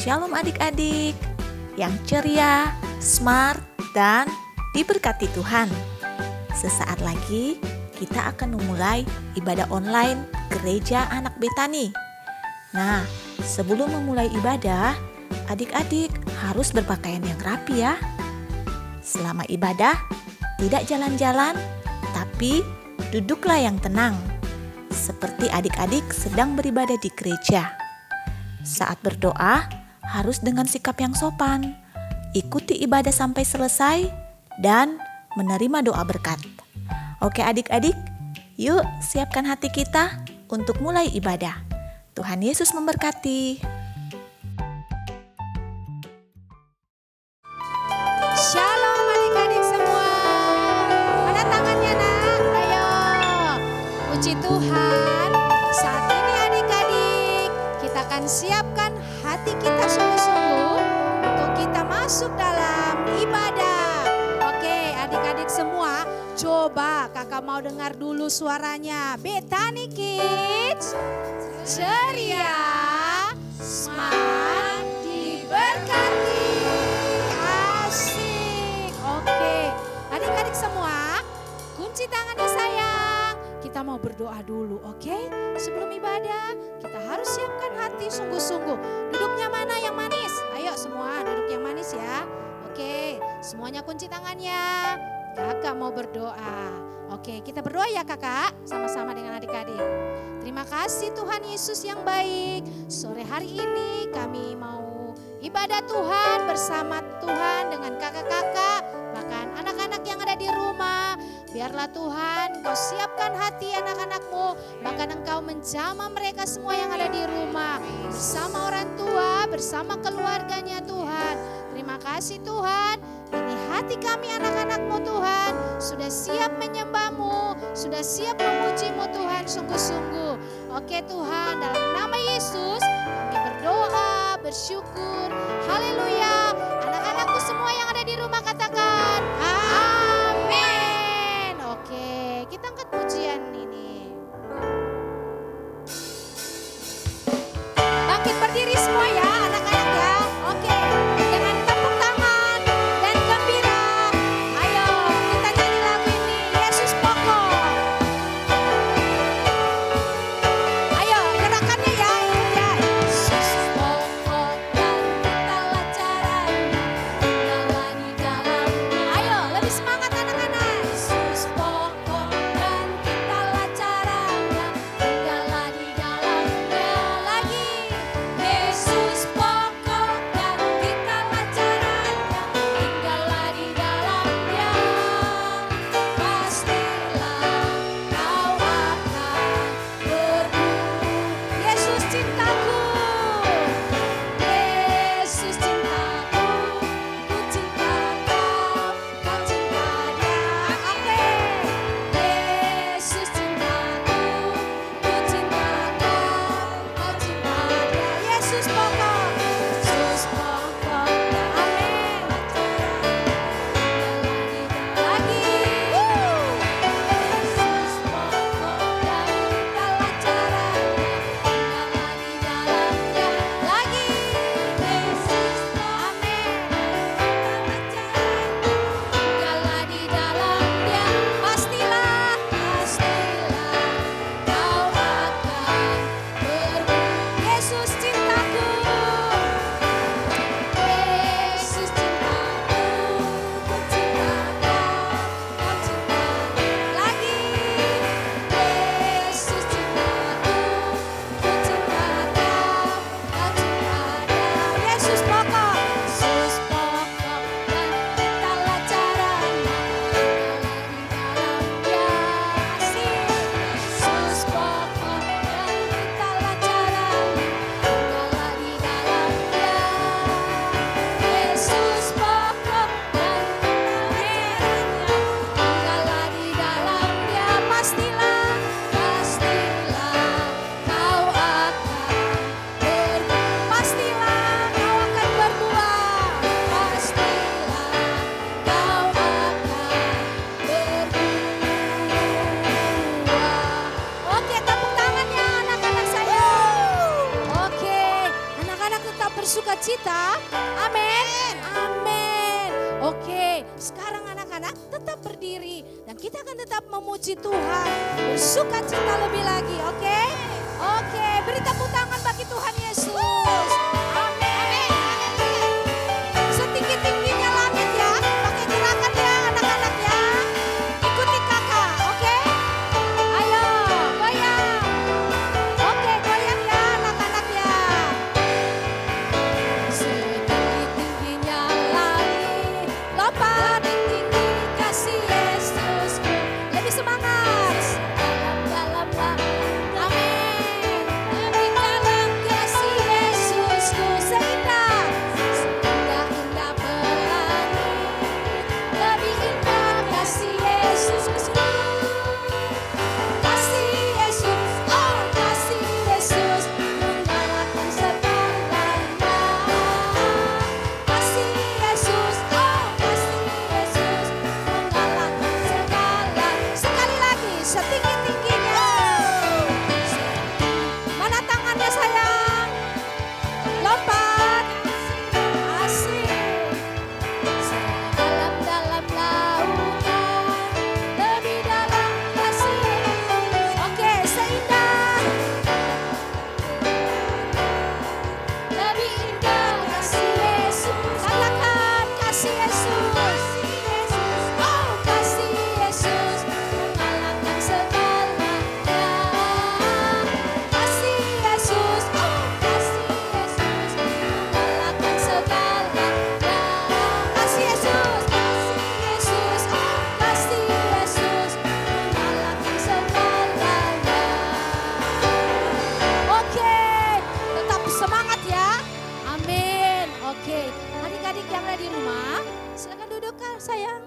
Shalom adik-adik yang ceria, smart, dan diberkati Tuhan. Sesaat lagi kita akan memulai ibadah online Gereja Anak Betani. Nah, sebelum memulai ibadah, adik-adik harus berpakaian yang rapi ya. Selama ibadah, tidak jalan-jalan, tapi duduklah yang tenang, seperti adik-adik sedang beribadah di gereja. Saat berdoa, harus dengan sikap yang sopan. Ikuti ibadah sampai selesai dan menerima doa berkat. Oke adik-adik, yuk siapkan hati kita untuk mulai ibadah. Tuhan Yesus memberkati. Shalom adik-adik semua. Mana tangannya nak? Ayo. Puji Tuhan. Saat ini adik-adik, kita akan siapkan hati kita sungguh-sungguh untuk kita masuk dalam ibadah. Oke adik-adik semua, coba kakak mau dengar dulu suaranya. Betani Kids, ceria, smart, diberkati. Asik. Oke, adik-adik semua, kunci tangannya sayang. Kita mau berdoa dulu, oke? Sebelum ibadah, kita harus siapkan hati sungguh-sungguh. Duduknya mana yang manis? Ayo semua duduk yang manis ya. Oke, semuanya kunci tangannya. Kakak mau berdoa. Oke, kita berdoa ya kakak, sama-sama dengan adik-adik. Terima kasih Tuhan Yesus yang baik. Sore hari ini kami mau ibadah Tuhan bersama Tuhan dengan kakak-kakak, bahkan anak-anak yang ada di rumah. Biarlah Tuhan Engkau siapkan hati anak-anak-Mu, bahkan Engkau menjamah mereka semua yang ada di rumah. Bersama orang tua, bersama keluarganya Tuhan. Terima kasih Tuhan, ini hati kami anak-anak-Mu Tuhan. Sudah siap menyembah-Mu, sudah siap memuji-Mu Tuhan sungguh-sungguh. Oke Tuhan, dalam nama Yesus kami berdoa, bersyukur. Haleluya. Anak-anakku semua yang ada di rumah katakan amin. Oke, kita angkat pujian ini. Bangkit berdiri semua ya anak-anak ya. Oke, dengan tepuk tangan dan gembira. Ayo kita nyanyi lagu ini, Yesus pokok. Ayo gerakannya ya, ikut ya. Yesus pokok dan segala caranya, kendala di dalam bersuka cita? Amin. Amin. Oke, sekarang anak-anak tetap berdiri dan kita akan tetap memuji Tuhan, bersuka cita lebih lagi, oke? Oke, beri tepuk tangan bagi Tuhan Yesus. Amin. Setinggi-tingginya langit ya, pakai gerakan ya anak-anak ya. Ikuti kakak, oke? Ayo, goyang. Oke, goyang ya anak-anak ya. Setinggi-tingginya langit, lompat tinggi kasih Yesusku. Lebih semangat. Dalam-dalam, amin. Lebih dalam kasih Yesusku. Seindah, seindah-indah pelangi. Lebih indah kasih Yesusku. Kasih Yesus, oh kasih Yesus, mengalahkan segalanya. Kasih Yesus, oh kasih Yesus, mengalahkan segala. Sekali lagi, setinggi-tingginya. Mana tangannya sayang? Lompat. Asik. Sedalam-dalam lautan, lebih dalam kasih. Oke, seindah, lebih indah kasih Yesus. Katakan kasih Yesus. Oh kasih Yesus, mengalahkan segalanya. Kasih Yesus, oh kasih Yesus, mengalahkan segalanya. Kasih Yesus, oh kasih Yesus, mengalahkan segalanya. Oke, tetap semangat ya. Amin. Oke, adik-adik yang ada di rumah, silakan duduk Kak, sayang.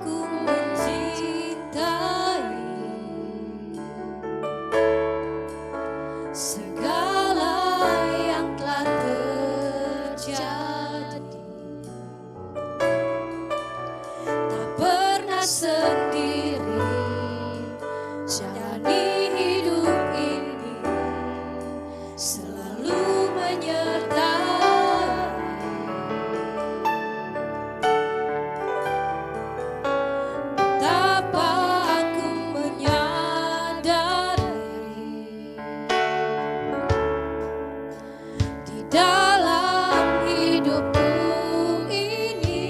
Ku mencintai segala yang telah terjadi. Tak pernah sendiri jalani hidup ini, selalu menyertai. Betapa aku menyadari di dalam hidupku ini,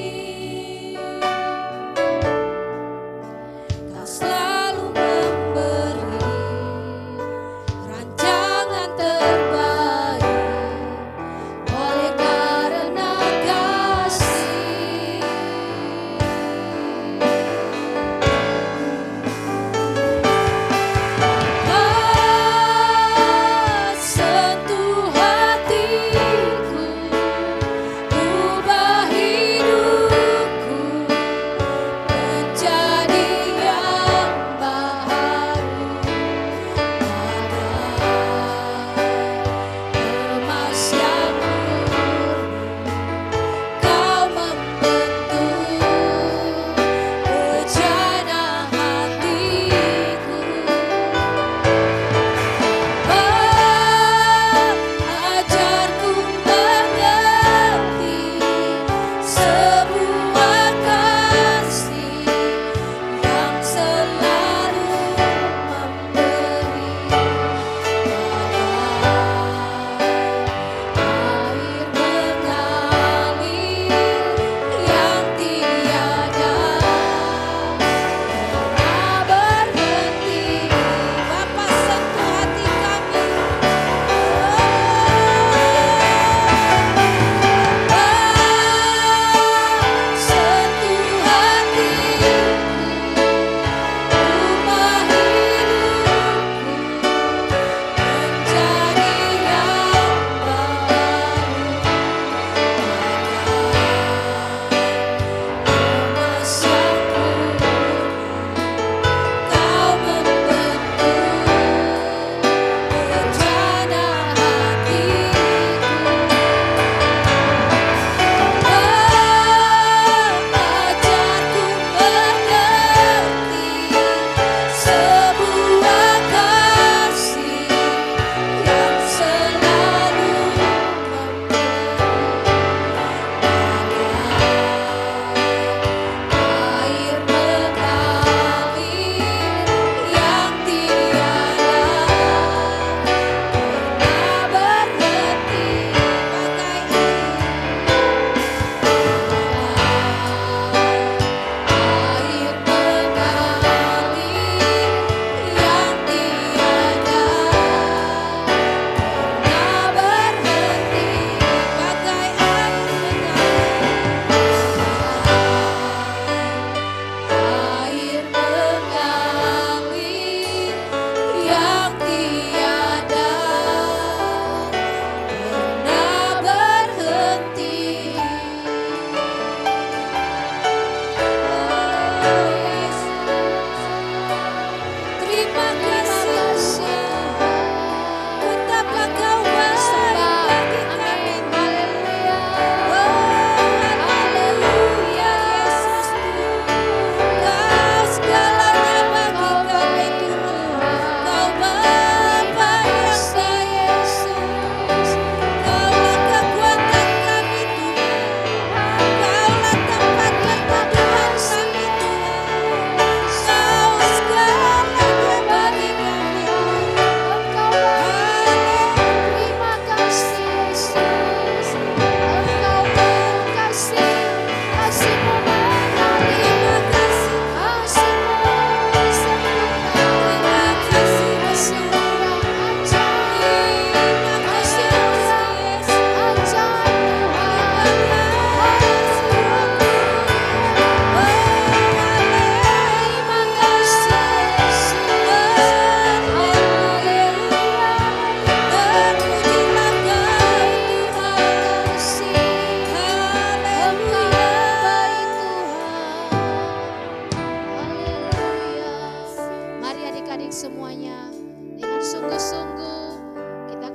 Kau selalu memberi rancangan terbaik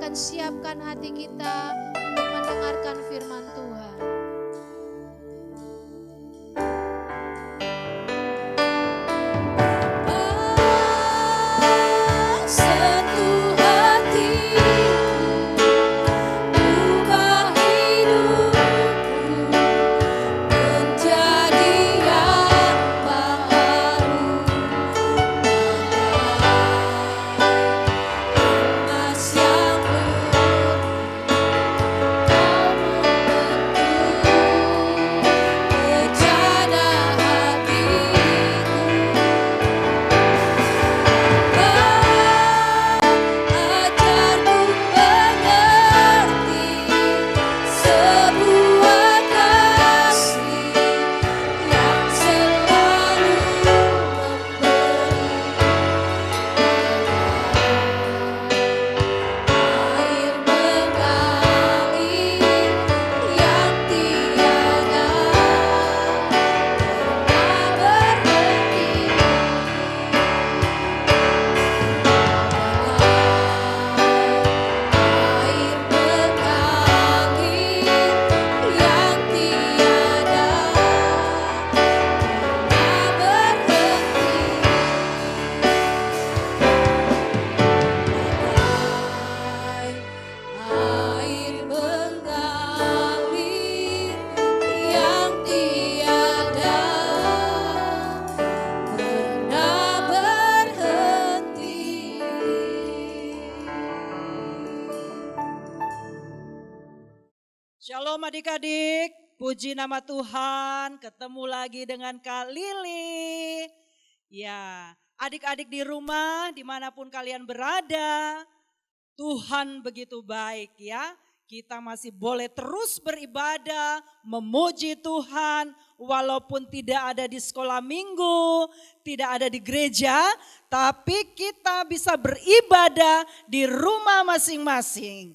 dan siapkan hati kita untuk mendengarkan firman Tuhan. Shalom adik-adik, puji nama Tuhan, ketemu lagi dengan Kak Lili. Ya, adik-adik di rumah, dimanapun kalian berada, Tuhan begitu baik ya. Kita masih boleh terus beribadah, memuji Tuhan, walaupun tidak ada di sekolah minggu, tidak ada di gereja, tapi kita bisa beribadah di rumah masing-masing.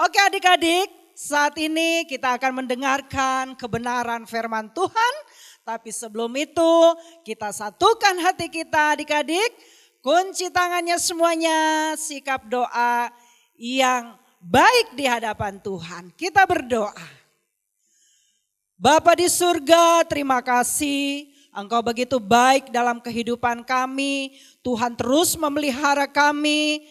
Oke adik-adik. Saat ini kita akan mendengarkan kebenaran firman Tuhan. Tapi sebelum itu kita satukan hati kita adik-adik. Kunci tangannya semuanya, sikap doa yang baik di hadapan Tuhan. Kita berdoa. Bapa di surga, terima kasih. Engkau begitu baik dalam kehidupan kami. Tuhan terus memelihara kami.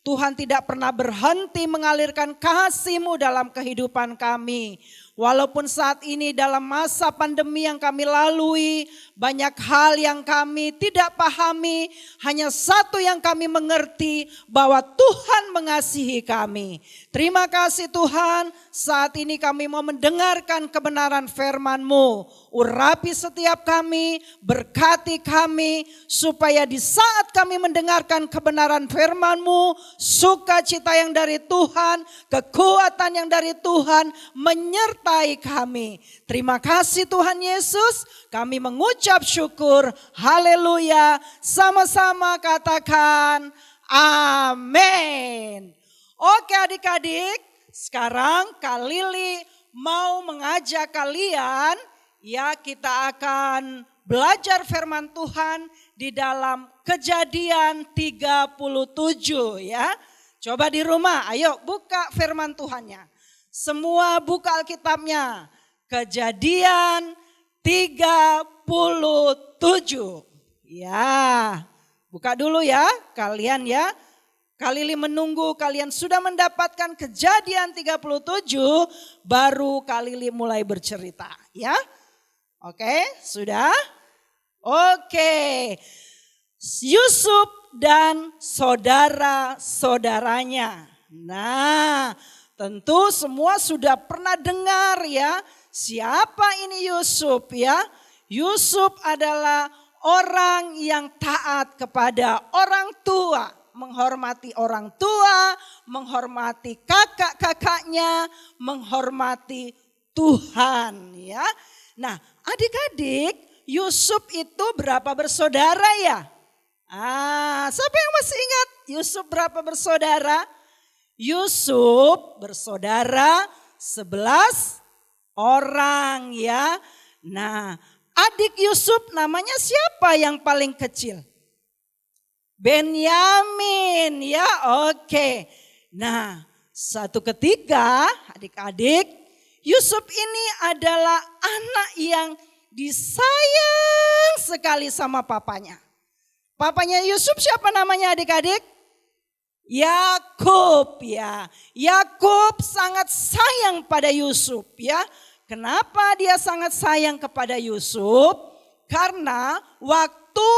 Tuhan tidak pernah berhenti mengalirkan kasih-Mu dalam kehidupan kami. Walaupun saat ini dalam masa pandemi yang kami lalui, banyak hal yang kami tidak pahami, hanya satu yang kami mengerti, bahwa Tuhan mengasihi kami. Terima kasih Tuhan, saat ini kami mau mendengarkan kebenaran firman-Mu. Urapi setiap kami, berkati kami, supaya di saat kami mendengarkan kebenaran firman-Mu, sukacita yang dari Tuhan, kekuatan yang dari Tuhan, menyertai kami. Terima kasih Tuhan Yesus, kami mengucap syukur, haleluya, sama-sama katakan amin. Oke adik-adik, sekarang Kak Lili mau mengajak kalian, ya kita akan belajar firman Tuhan di dalam Kejadian 37 ya. Coba di rumah, ayo buka firman Tuhannya. Semua buka Alkitabnya. Kejadian 37. Ya, buka dulu ya kalian ya. Kak Lili menunggu kalian sudah mendapatkan Kejadian 37, baru Kak Lili mulai bercerita ya. Oke, sudah? Oke. Yusuf dan saudara-saudaranya. Nah, tentu semua sudah pernah dengar ya, siapa ini Yusuf ya? Yusuf adalah orang yang taat kepada orang tua, menghormati orang tua, menghormati kakak-kakaknya, menghormati Tuhan ya. Nah, adik-adik, Yusuf itu berapa bersaudara ya? Siapa yang masih ingat Yusuf berapa bersaudara? Yusuf bersaudara 11 orang ya. Nah, adik Yusuf namanya siapa yang paling kecil? Benyamin ya, oke. Nah, Suatu ketika adik-adik, Yusuf ini adalah anak yang disayang sekali sama papanya. Papanya Yusuf siapa namanya adik-adik? Yakub ya. Yakub sangat sayang pada Yusuf ya. Kenapa dia sangat sayang kepada Yusuf? Karena waktu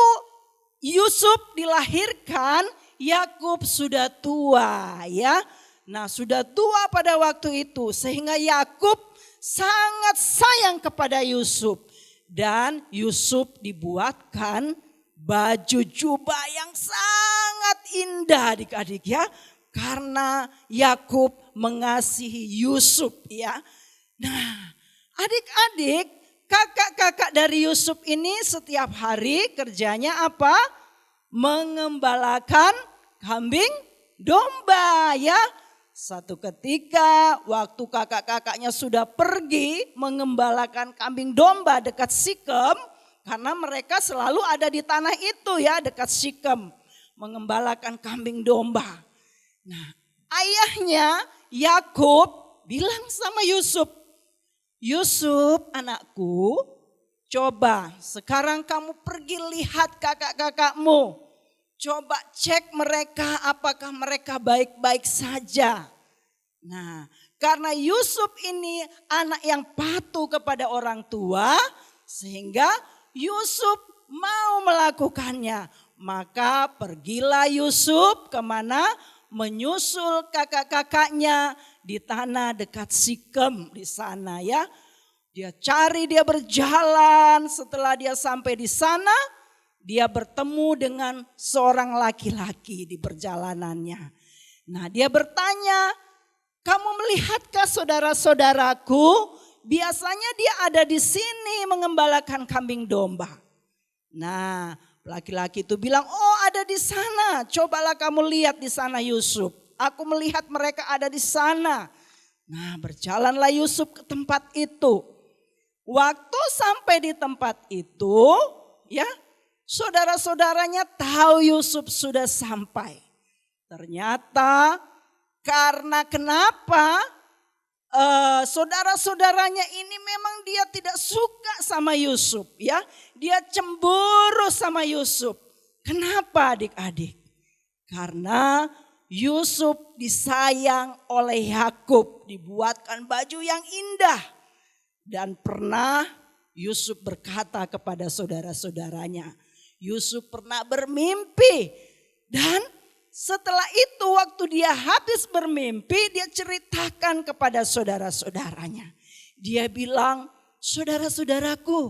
Yusuf dilahirkan, Yakub sudah tua ya. Nah, sudah tua pada waktu itu sehingga Yakub sangat sayang kepada Yusuf. Dan Yusuf dibuatkan baju jubah yang sangat indah adik-adik ya. Karena Yakub mengasihi Yusuf ya. Nah, adik-adik, kakak-kakak dari Yusuf ini setiap hari kerjanya apa? Mengembalakan kambing domba ya. Satu ketika waktu kakak-kakaknya sudah pergi mengembalakan kambing domba dekat Sikem. Karena mereka selalu ada di tanah itu ya, dekat Sikem. Mengembalakan kambing domba. Nah, ayahnya Yakub bilang sama Yusuf, Yusuf anakku, coba sekarang kamu pergi lihat kakak-kakakmu. Coba cek mereka apakah mereka baik-baik saja. Nah, karena Yusuf ini anak yang patuh kepada orang tua, sehingga Yusuf mau melakukannya. Maka pergilah Yusuf kemana? Menyusul kakak-kakaknya di tanah dekat Sikem di sana ya. Dia cari, dia berjalan, setelah dia sampai di sana, dia bertemu dengan seorang laki-laki di perjalanannya. Nah, dia bertanya, kamu melihatkah saudara-saudaraku? Biasanya dia ada di sini mengembalakan kambing domba. Nah, laki-laki itu bilang, oh ada di sana. Cobalah kamu lihat di sana Yusuf. Aku melihat mereka ada di sana. Nah, berjalanlah Yusuf ke tempat itu. Waktu sampai di tempat itu, ya, saudara-saudaranya tahu Yusuf sudah sampai. Ternyata karena kenapa? Saudara-saudaranya ini memang dia tidak suka sama Yusuf ya. Dia cemburu sama Yusuf. Kenapa adik-adik? Karena Yusuf disayang oleh Yakub, dibuatkan baju yang indah. Dan pernah Yusuf berkata kepada saudara-saudaranya, Yusuf pernah bermimpi dan setelah itu waktu dia habis bermimpi, dia ceritakan kepada saudara-saudaranya. Dia bilang, saudara-saudaraku,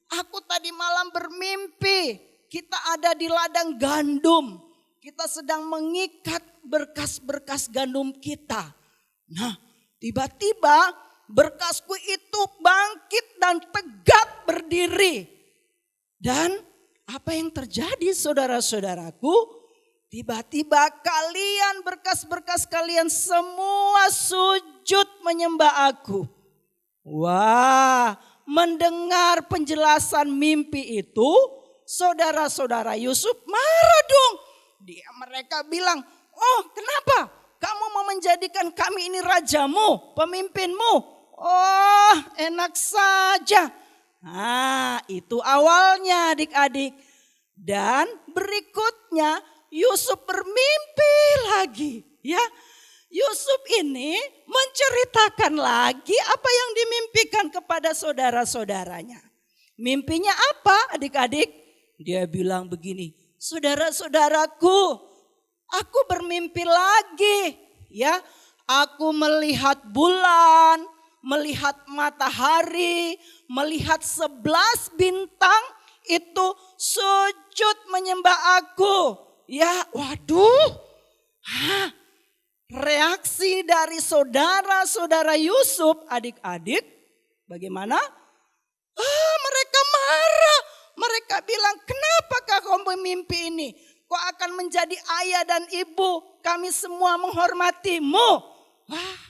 aku tadi malam bermimpi, kita ada di ladang gandum. Kita sedang mengikat berkas-berkas gandum kita. Nah, tiba-tiba berkasku itu bangkit dan tegak berdiri. Dan apa yang terjadi saudara-saudaraku? Tiba-tiba kalian berkas-berkas kalian semua sujud menyembah aku. Wah, mendengar penjelasan mimpi itu, saudara-saudara Yusuf marah dong. Mereka bilang, oh kenapa kamu mau menjadikan kami ini rajamu, pemimpinmu? Oh enak saja. Nah itu awalnya adik-adik. Dan berikutnya Yusuf bermimpi lagi ya. Yusuf ini menceritakan lagi apa yang dimimpikan kepada saudara-saudaranya. Mimpinya apa adik-adik? Dia bilang begini, saudara-saudaraku, aku bermimpi lagi ya. Aku melihat bulan, melihat matahari, melihat 11 bintang itu sujud menyembah aku. Ya waduh, reaksi dari saudara-saudara Yusuf adik-adik bagaimana? Mereka marah, mereka bilang kenapakah kau bermimpi ini? Kau akan menjadi ayah dan ibu, kami semua menghormatimu. Wah,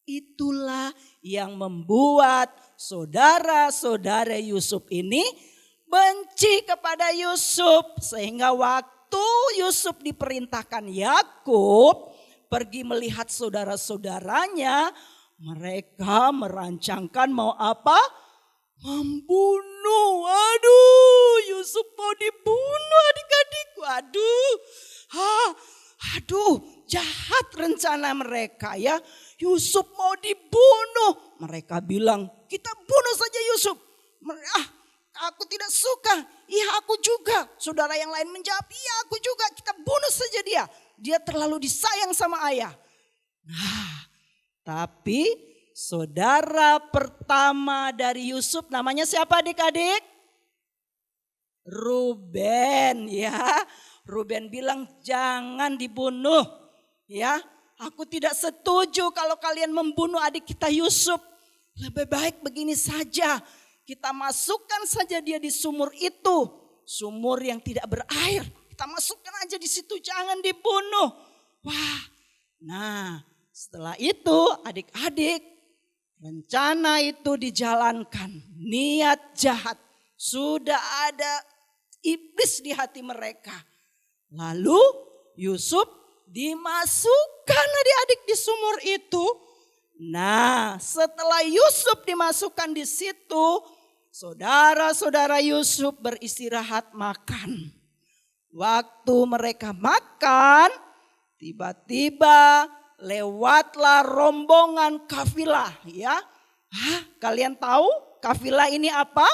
itulah yang membuat saudara-saudara Yusuf ini benci kepada Yusuf. Sehingga waktu Yusuf diperintahkan Yakub pergi melihat saudara-saudaranya, mereka merancangkan mau apa? Membunuh. Aduh, Yusuf mau dibunuh adik-adik. Aduh, jahat rencana mereka ya. Yusuf mau dibunuh. Mereka bilang, kita bunuh saja Yusuf. Aku tidak suka. Iya, aku juga. Saudara yang lain menjawab, iya aku juga. Kita bunuh saja dia. Dia terlalu disayang sama ayah. Nah, tapi saudara pertama dari Yusuf namanya siapa adik-adik? Ruben ya. Ruben bilang jangan dibunuh ya. Aku tidak setuju kalau kalian membunuh adik kita Yusuf. Lebih baik begini saja. Kita masukkan saja dia di sumur itu. Sumur yang tidak berair. Kita masukkan aja di situ, jangan dibunuh. Wah, nah setelah itu adik-adik rencana itu dijalankan. Niat jahat, sudah ada iblis di hati mereka. Lalu Yusuf dimasukkan adik-adik di sumur itu. Nah setelah Yusuf dimasukkan di situ, saudara-saudara Yusuf beristirahat makan. Waktu mereka makan, tiba-tiba lewatlah rombongan kafilah ya. Kalian tahu kafilah ini apa?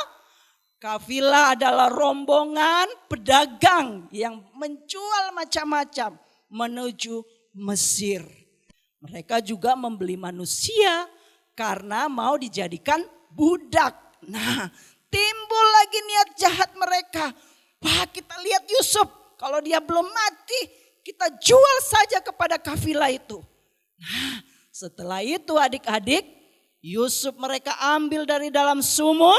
Kafilah adalah rombongan pedagang yang menjual macam-macam menuju Mesir. Mereka juga membeli manusia karena mau dijadikan budak. Nah, timbul lagi niat jahat mereka. Wah, kita lihat Yusuf, kalau dia belum mati, kita jual saja kepada kafilah itu. Nah, setelah itu adik-adik, Yusuf mereka ambil dari dalam sumur,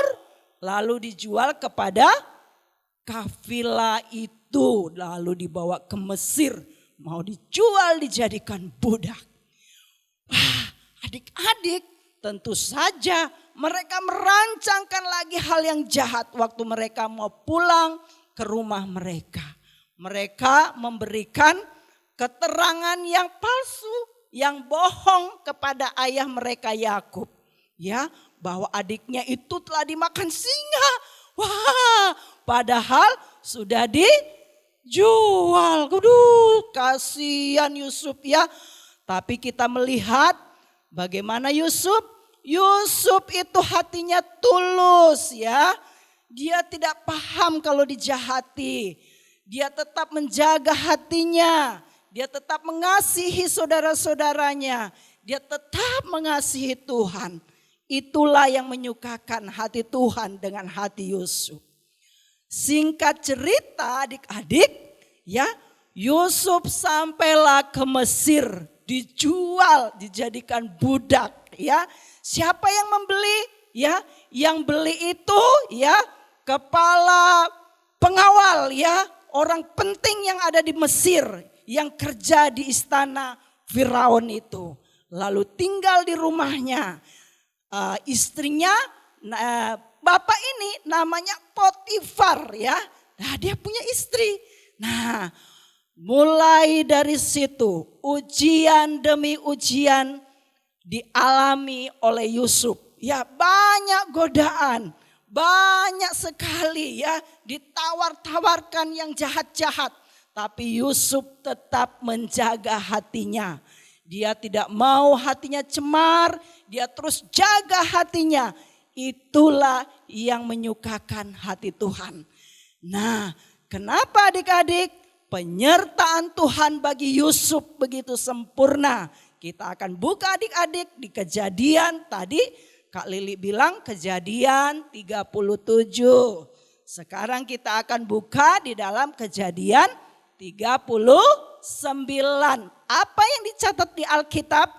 lalu dijual kepada kafilah itu. Lalu dibawa ke Mesir, mau dijual dijadikan budak. Wah, adik-adik, tentu saja mereka merancangkan lagi hal yang jahat waktu mereka mau pulang ke rumah mereka. Mereka memberikan keterangan yang palsu, yang bohong kepada ayah mereka Yakub, ya, bahwa adiknya itu telah dimakan singa. Wah, padahal sudah dijual. Aduh, kasihan Yusuf ya. Tapi kita melihat bagaimana Yusuf itu hatinya tulus ya. Dia tidak paham kalau dijahati. Dia tetap menjaga hatinya. Dia tetap mengasihi saudara-saudaranya. Dia tetap mengasihi Tuhan. Itulah yang menyukakan hati Tuhan dengan hati Yusuf. Singkat cerita adik-adik ya, Yusuf sampailah ke Mesir, dijual, dijadikan budak ya. Siapa yang membeli? Ya, yang beli itu ya kepala pengawal ya, orang penting yang ada di Mesir yang kerja di istana Firaun itu. Lalu tinggal di rumahnya. Istrinya, bapak ini namanya Potifar ya. Nah, dia punya istri. Nah, mulai dari situ ujian demi ujian dialami oleh Yusuf. Ya, banyak godaan, banyak sekali ya ditawar-tawarkan yang jahat-jahat. Tapi Yusuf tetap menjaga hatinya. Dia tidak mau hatinya cemar, dia terus jaga hatinya. Itulah yang menyukakan hati Tuhan. Nah, kenapa adik-adik penyertaan Tuhan bagi Yusuf begitu sempurna? Kita akan buka adik-adik di Kejadian tadi. Kak Lili bilang Kejadian 37. Sekarang kita akan buka di dalam Kejadian 39. Apa yang dicatat di Alkitab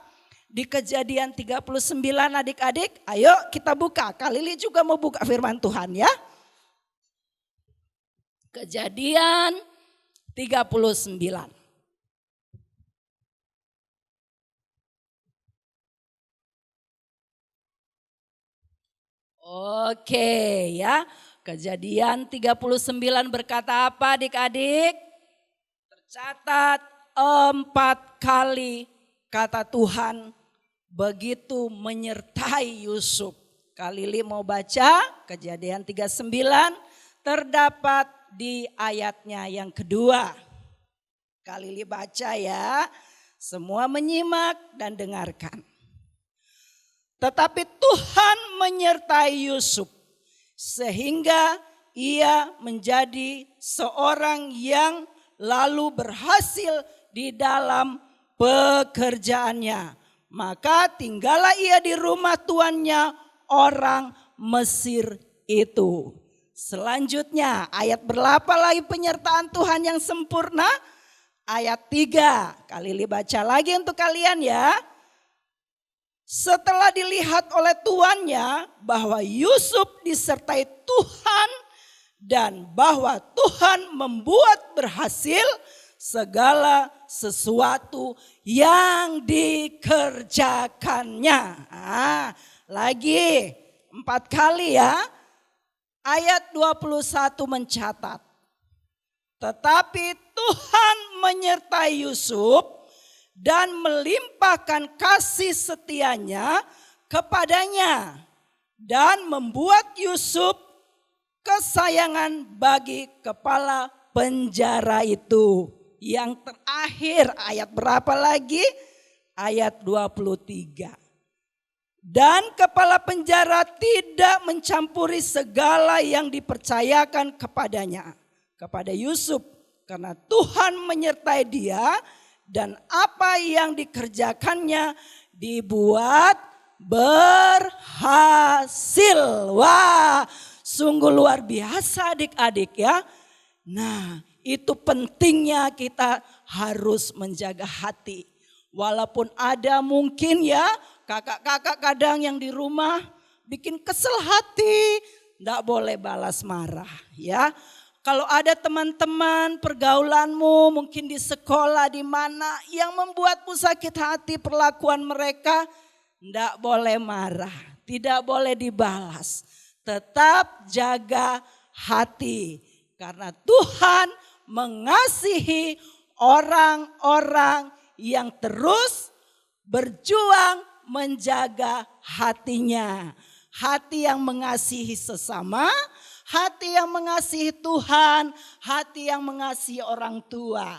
di Kejadian 39 adik-adik? Ayo kita buka. Kak Lili juga mau buka firman Tuhan ya. Kejadian 39. Oke ya, Kejadian 39 berkata apa adik-adik? Tercatat 4 kali kata Tuhan begitu menyertai Yusuf. Kak Lili mau baca Kejadian 39 terdapat di ayatnya yang kedua. Kak Lili baca ya, semua menyimak dan dengarkan. Tetapi Tuhan menyertai Yusuf sehingga ia menjadi seorang yang lalu berhasil di dalam pekerjaannya. Maka tinggallah ia di rumah tuannya orang Mesir itu. Selanjutnya ayat berapa lagi penyertaan Tuhan yang sempurna? Ayat 3. Kak Lili baca lagi untuk kalian ya. Setelah dilihat oleh tuannya bahwa Yusuf disertai Tuhan dan bahwa Tuhan membuat berhasil segala sesuatu yang dikerjakannya. Lagi 4 kali ya. Ayat 21 mencatat. Tetapi Tuhan menyertai Yusuf dan melimpahkan kasih setianya kepadanya dan membuat Yusuf kesayangan bagi kepala penjara itu. Yang terakhir ayat berapa lagi? Ayat 23. Dan kepala penjara tidak mencampuri segala yang dipercayakan kepadanya, kepada Yusuf, karena Tuhan menyertai dia dan apa yang dikerjakannya dibuat berhasil. Wah, sungguh luar biasa adik-adik ya. Nah, itu pentingnya kita harus menjaga hati. Walaupun ada mungkin ya kakak-kakak kadang yang di rumah bikin kesel hati, enggak boleh balas marah ya. Kalau ada teman-teman pergaulanmu mungkin di sekolah di mana yang membuatmu sakit hati perlakuan mereka, enggak boleh marah, tidak boleh dibalas. Tetap jaga hati karena Tuhan mengasihi orang-orang yang terus berjuang menjaga hatinya. Hati yang mengasihi sesama, hati yang mengasihi Tuhan, hati yang mengasihi orang tua.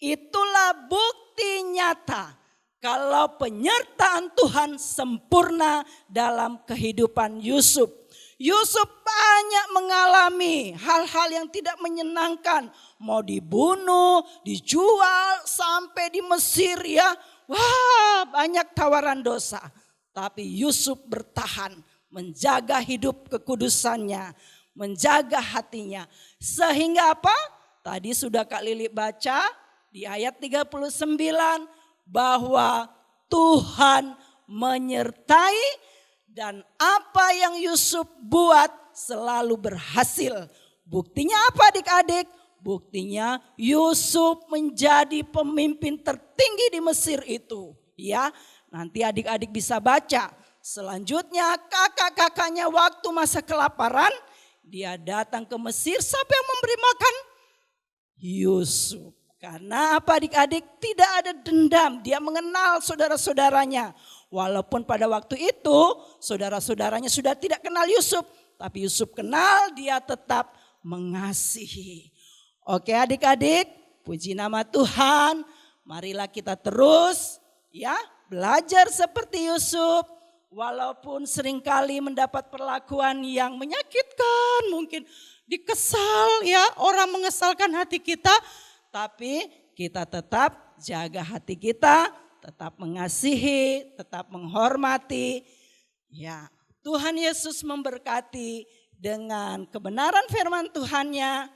Itulah bukti nyata kalau penyertaan Tuhan sempurna dalam kehidupan Yusuf. Yusuf banyak mengalami hal-hal yang tidak menyenangkan. Mau dibunuh, dijual sampai di Mesir ya. Wah, banyak tawaran dosa. Tapi Yusuf bertahan menjaga hidup kekudusannya, menjaga hatinya. Sehingga apa? Tadi sudah Kak Lili baca di ayat 39 bahwa Tuhan menyertai dan apa yang Yusuf buat selalu berhasil. Buktinya apa adik-adik? Buktinya Yusuf menjadi pemimpin tertinggi di Mesir itu. Ya, nanti adik-adik bisa baca. Selanjutnya kakak-kakaknya waktu masa kelaparan, dia datang ke Mesir, siapa yang memberi makan? Yusuf. Karena apa adik-adik? Tidak ada dendam, dia mengenal saudara-saudaranya. Walaupun pada waktu itu saudara-saudaranya sudah tidak kenal Yusuf. Tapi Yusuf kenal, dia tetap mengasihi. Oke adik-adik, puji nama Tuhan. Marilah kita terus ya belajar seperti Yusuf. Walaupun seringkali mendapat perlakuan yang menyakitkan, mungkin dikesal ya, orang mengesalkan hati kita. Tapi kita tetap jaga hati kita, tetap mengasihi, tetap menghormati. Ya, Tuhan Yesus memberkati dengan kebenaran firman Tuhan-Nya.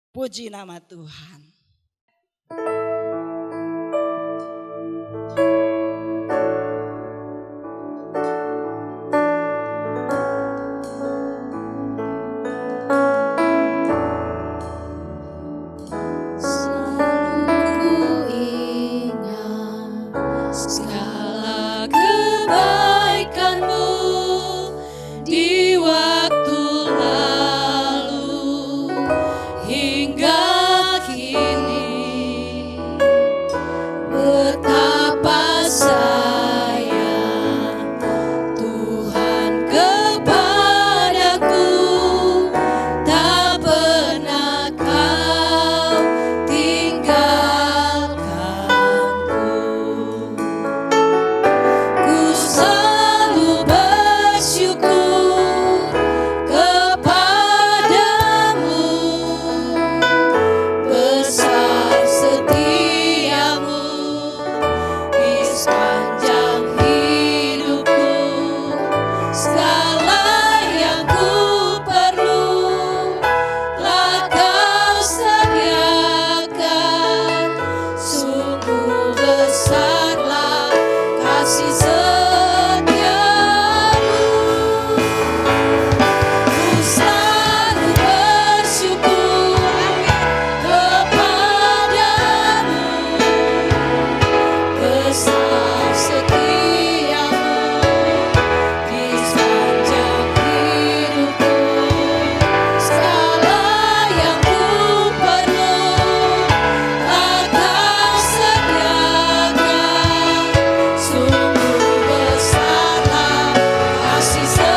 Puji nama Tuhan. Hingga kini sepanjang hidupku. Segala yang ku perlu telah Kau sediakan. Sungguh besarlah kasih setiamu. Ku selalu bersyukur kepadamu. Besar setiamu di sepanjang hidupku. Segala yang ku perlu telah Kau sediakan. Sungguh besarlah kasih setiamu.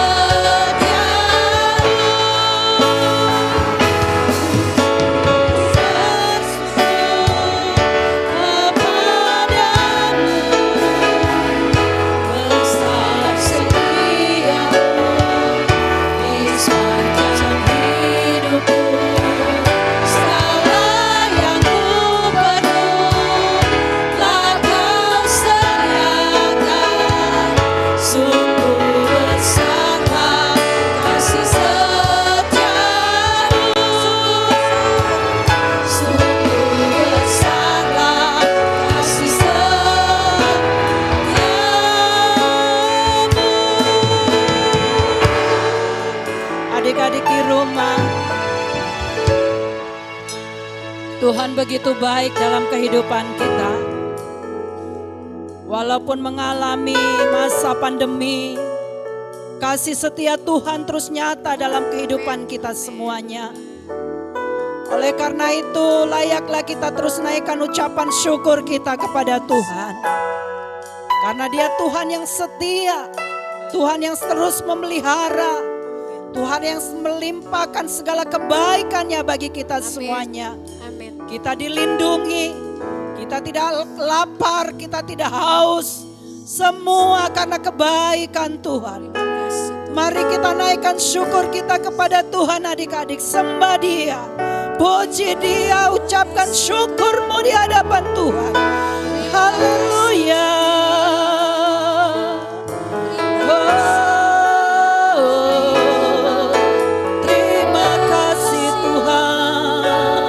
Besar setiamu di sepanjang hidupku. Segala yang ku perlu telah Kau sediakan. Sungguh besarlah kasih setiamu. Sungguh besarlah kasih setiamu. Adik-adik di rumah, Tuhan begitu baik dalam kehidupan kita. Walaupun mengalami masa pandemi, kasih setia Tuhan terus nyata dalam kehidupan kita semuanya. Oleh karena itu, layaklah kita terus naikkan ucapan syukur kita kepada Tuhan. Karena Dia Tuhan yang setia, Tuhan yang terus memelihara, Tuhan yang melimpahkan segala kebaikannya bagi kita semuanya. Amin. Kita dilindungi, kita tidak lapar, kita tidak haus. Semua karena kebaikan Tuhan. Mari kita naikkan syukur kita kepada Tuhan adik-adik. Sembah Dia, puji Dia, ucapkan syukurmu di hadapan Tuhan. Haleluya. Terima kasih Tuhan.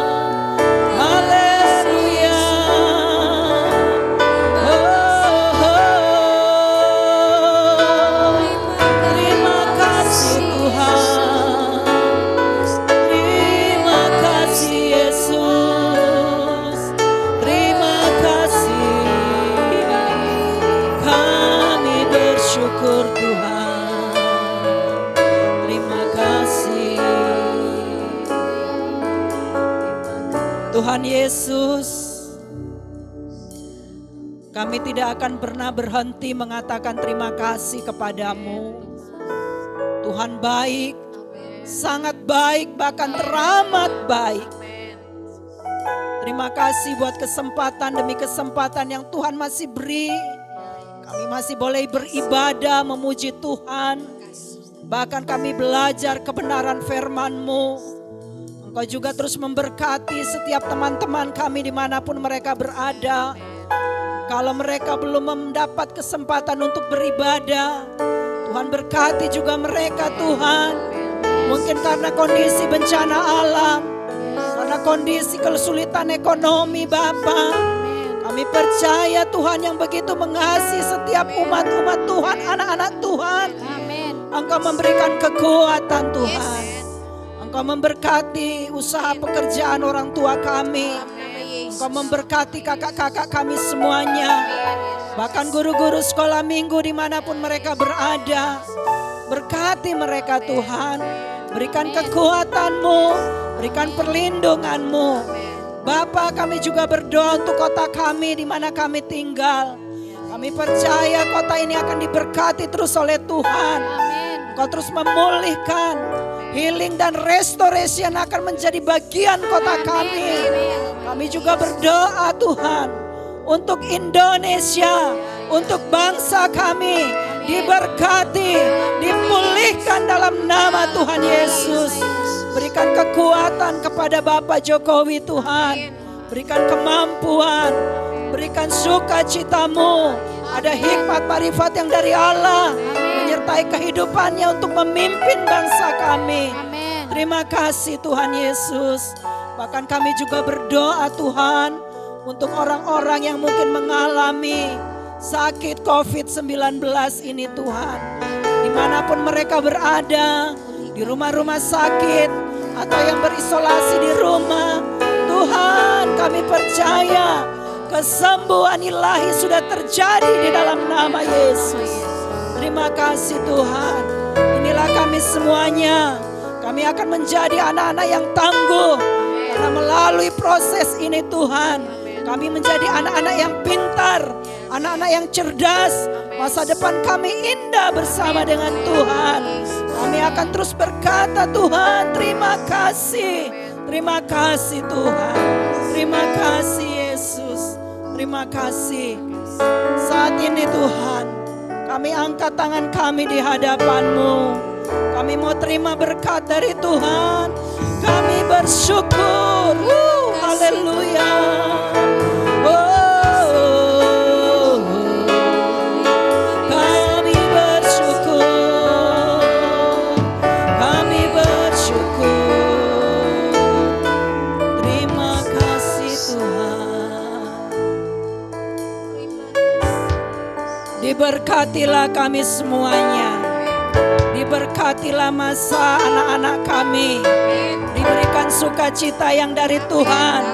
Haleluya. Terima kasih Tuhan. Terima kasih Yesus. Terima kasih. Kami bersyukur Tuhan. Terima kasih. Tuhan Yesus, kami tidak akan pernah berhenti mengatakan terima kasih kepadamu. Tuhan baik, sangat baik, bahkan teramat baik. Terima kasih buat kesempatan demi kesempatan yang Tuhan masih beri. Kami masih boleh beribadah, memuji Tuhan. Bahkan kami belajar kebenaran firman-Mu. Engkau juga terus memberkati setiap teman-teman kami dimanapun mereka berada. Kalau mereka belum mendapat kesempatan untuk beribadah, Tuhan berkati juga mereka Tuhan. Mungkin karena kondisi bencana alam, karena kondisi kesulitan ekonomi Bapa. Kami percaya Tuhan yang begitu mengasihi setiap umat-umat Tuhan, anak-anak Tuhan. Amin. Engkau memberikan kekuatan Tuhan. Engkau memberkati usaha pekerjaan orang tua kami. Engkau memberkati kakak-kakak kami semuanya. Bahkan guru-guru sekolah minggu dimanapun mereka berada. Berkati mereka Tuhan. Berikan kekuatan-Mu, berikan perlindungan-Mu. Bapa, kami juga berdoa untuk kota kami di mana kami tinggal. Kami percaya kota ini akan diberkati terus oleh Tuhan. Engkau terus memulihkan, healing dan restoration akan menjadi bagian kota kami. Kami juga berdoa Tuhan untuk Indonesia, untuk bangsa kami diberkati, dipulihkan dalam nama Tuhan Yesus. Berikan kekuatan kepada Bapak Jokowi Tuhan. Berikan kemampuan, berikan sukacita-Mu Ada hikmat marifat yang dari Allah menyertai kehidupannya untuk memimpin bangsa kami. Amin. Terima kasih Tuhan Yesus. Bahkan kami juga berdoa Tuhan untuk orang-orang yang mungkin mengalami sakit COVID-19 ini Tuhan. Dimanapun mereka berada, di rumah-rumah sakit atau yang berisolasi di rumah, Tuhan kami percaya kesembuhan ilahi sudah terjadi di dalam nama Yesus. Terima kasih Tuhan. Inilah kami semuanya. Kami akan menjadi anak-anak yang tangguh. Karena melalui proses ini Tuhan, kami menjadi anak-anak yang pintar, anak-anak yang cerdas. Masa depan kami indah bersama dengan Tuhan. Kami akan terus berkata Tuhan, terima kasih. Terima kasih Tuhan. Terima kasih Yesus. Terima kasih. Saat ini Tuhan, kami angkat tangan kami di hadapan-Mu. Kami mau terima berkat dari Tuhan. Kami bersyukur. Haleluya. Kami bersyukur. Kami bersyukur. Terima kasih Tuhan. Diberkatilah kami semuanya. Diberkatilah masa anak-anak kami. Diberikan sukacita yang dari Tuhan.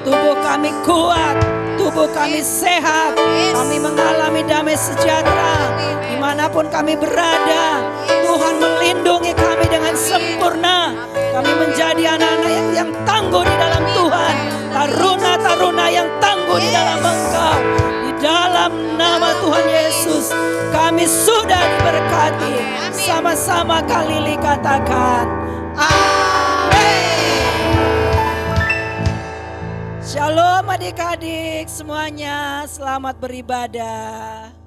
Tubuh kami kuat, tubuh kami sehat. Kami mengalami damai sejahtera dimanapun kami berada. Tuhan melindungi kami dengan sempurna. Kami menjadi anak-anak yang tangguh di dalam Tuhan. Taruna-taruna yang tangguh di dalam Engkau. Di dalam nama Tuhan Yesus kami sudah diberkati. Sama-sama kali katakan amin. Shalom adik-adik semuanya, selamat beribadah.